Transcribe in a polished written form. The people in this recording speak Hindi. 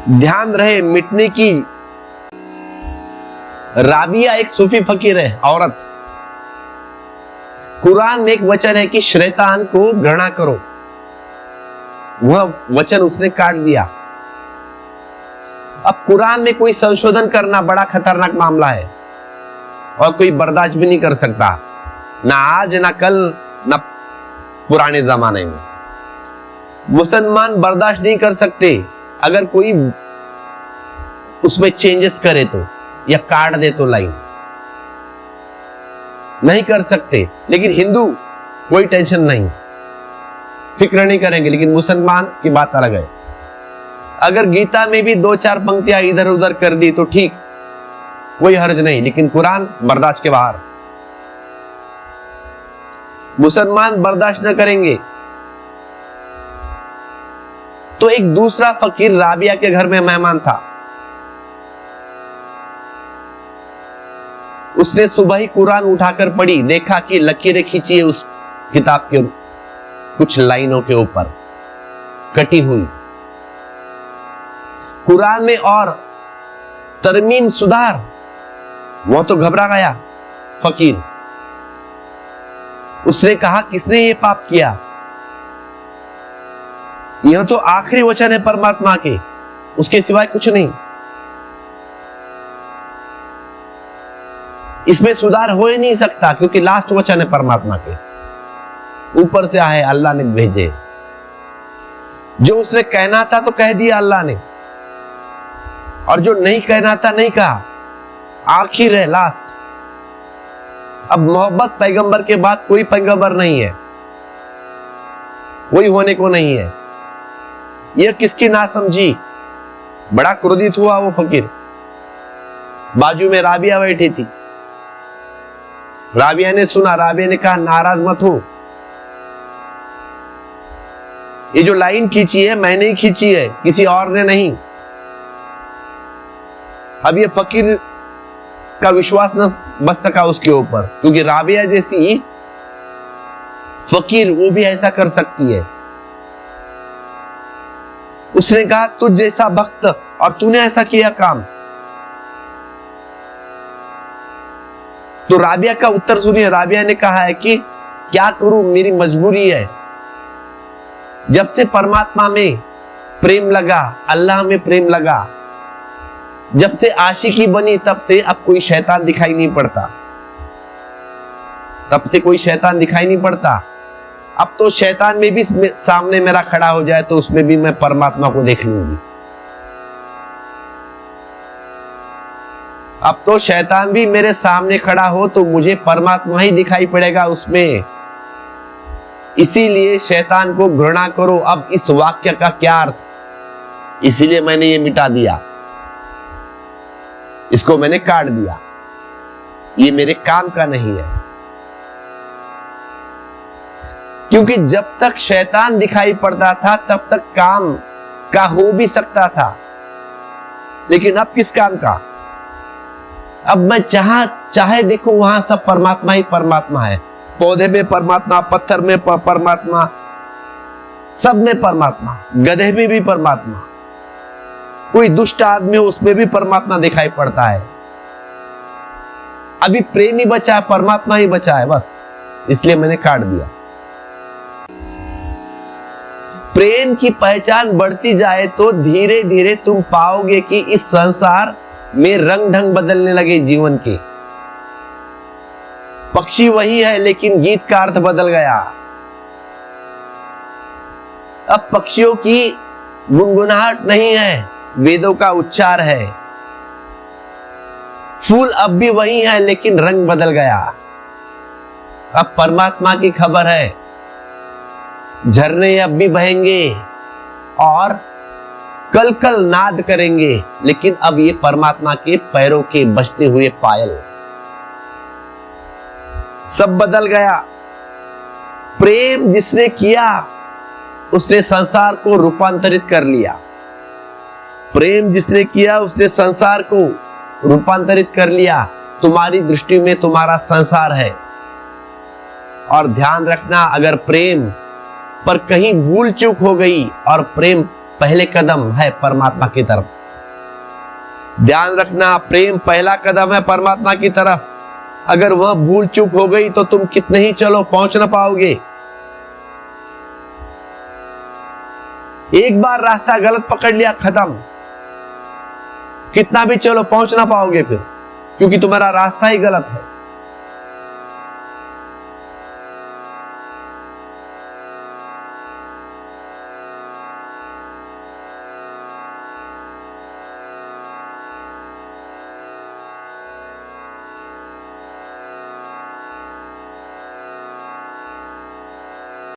ध्यान रहे मिटने की। राबिया एक सूफी फकीर है, औरत। कुरान में एक वचन है कि शैतान को घृणा करो, वह वचन उसने काट दिया। अब कुरान में कोई संशोधन करना बड़ा खतरनाक मामला है और कोई बर्दाश्त भी नहीं कर सकता, ना आज ना कल ना पुराने जमाने में। मुसलमान बर्दाश्त नहीं कर सकते अगर कोई उसमें चेंजेस करे तो, या काट दे तो लाइन नहीं कर सकते। लेकिन हिंदू कोई टेंशन नहीं, फिक्र नहीं करेंगे। लेकिन मुसलमान की बात अलग है। अगर गीता में भी 2-4 पंक्तियां इधर उधर कर दी तो ठीक, कोई हर्ज नहीं। लेकिन कुरान बर्दाश्त के बाहर, मुसलमान बर्दाश्त न करेंगे। तो एक दूसरा फकीर राबिया के घर में मेहमान था। उसने सुबह ही कुरान उठाकर पढ़ी, देखा कि लकीरें खींची है उस किताब के कुछ लाइनों के ऊपर कटी हुई। कुरान में और तरमीम सुधार। वो तो घबरा गया फकीर। उसने कहा, किसने ये पाप किया? यह तो आखिरी वचन है परमात्मा के, उसके सिवाय कुछ नहीं। इसमें सुधार हो ही नहीं सकता, क्योंकि लास्ट वचन है परमात्मा के। ऊपर से आए, अल्लाह ने भेजे। जो उसने कहना था तो कह दिया अल्लाह ने, और जो नहीं कहना था नहीं कहा। आखिर है, लास्ट। अब मोहब्बत पैगंबर के बाद कोई पैगंबर नहीं है, कोई होने को नहीं है। यह किसकी ना समझी। बड़ा क्रोधित हुआ वो फकीर। बाजू में राबिया बैठी थी। राबिया ने सुना। राबिया ने कहा, नाराज मत हो, ये जो लाइन खींची है मैंने ही खींची है, किसी और ने नहीं। अब ये फकीर का विश्वास न बच सका उसके ऊपर, क्योंकि राबिया जैसी फकीर वो भी ऐसा कर सकती है। उसने कहा, तुझ जैसा भक्त और तूने ऐसा किया काम। तो राबिया का उत्तर सुनिए। राबिया ने कहा है कि क्या करूं, मेरी मजबूरी है। जब से परमात्मा में प्रेम लगा, अल्लाह में प्रेम लगा, जब से आशिकी बनी, तब से अब कोई शैतान दिखाई नहीं पड़ता। तब से कोई शैतान दिखाई नहीं पड़ता। अब तो शैतान में भी सामने मेरा खड़ा हो जाए तो उसमें भी मैं परमात्मा को देख लूंगी। अब तो शैतान भी मेरे सामने खड़ा हो तो मुझे परमात्मा ही दिखाई पड़ेगा उसमें। इसीलिए शैतान को घृणा करो। अब इस वाक्य का क्या अर्थ, इसीलिए मैंने ये मिटा दिया, इसको मैंने काट दिया। ये मेरे काम का नहीं है। क्योंकि जब तक शैतान दिखाई पड़ता था तब तक काम का हो भी सकता था, लेकिन अब किस काम का? अब मैं चाहे देखो वहां सब परमात्मा ही परमात्मा है। पौधे में परमात्मा, पत्थर में परमात्मा, सब में परमात्मा, गधे में भी परमात्मा। कोई दुष्ट आदमी हो उसमें भी परमात्मा दिखाई पड़ता है। अभी प्रेम ही बचा है, परमात्मा ही बचा है बस, इसलिए मैंने काट दिया। प्रेम की पहचान बढ़ती जाए तो धीरे धीरे तुम पाओगे कि इस संसार में रंग ढंग बदलने लगे जीवन के। पक्षी वही है लेकिन गीत का अर्थ बदल गया। अब पक्षियों की गुनगुनाहट नहीं है, वेदों का उच्चार है। फूल अब भी वही है लेकिन रंग बदल गया। अब परमात्मा की खबर है। झरने अब भी बहेंगे और कल कल नाद करेंगे, लेकिन अब ये परमात्मा के पैरों के बजते हुए पायल। सब बदल गया। प्रेम जिसने किया उसने संसार को रूपांतरित कर लिया। प्रेम जिसने किया उसने संसार को रूपांतरित कर लिया। तुम्हारी दृष्टि में तुम्हारा संसार है। और ध्यान रखना, अगर प्रेम पर कहीं भूल चूक हो गई और प्रेम पहले कदम है परमात्मा की तरफ। ध्यान रखना, प्रेम पहला कदम है परमात्मा की तरफ। अगर वह भूल चूक हो गई तो तुम कितने ही चलो पहुंच ना पाओगे। एक बार रास्ता गलत पकड़ लिया, खत्म। कितना भी चलो पहुंच ना पाओगे फिर, क्योंकि तुम्हारा रास्ता ही गलत है।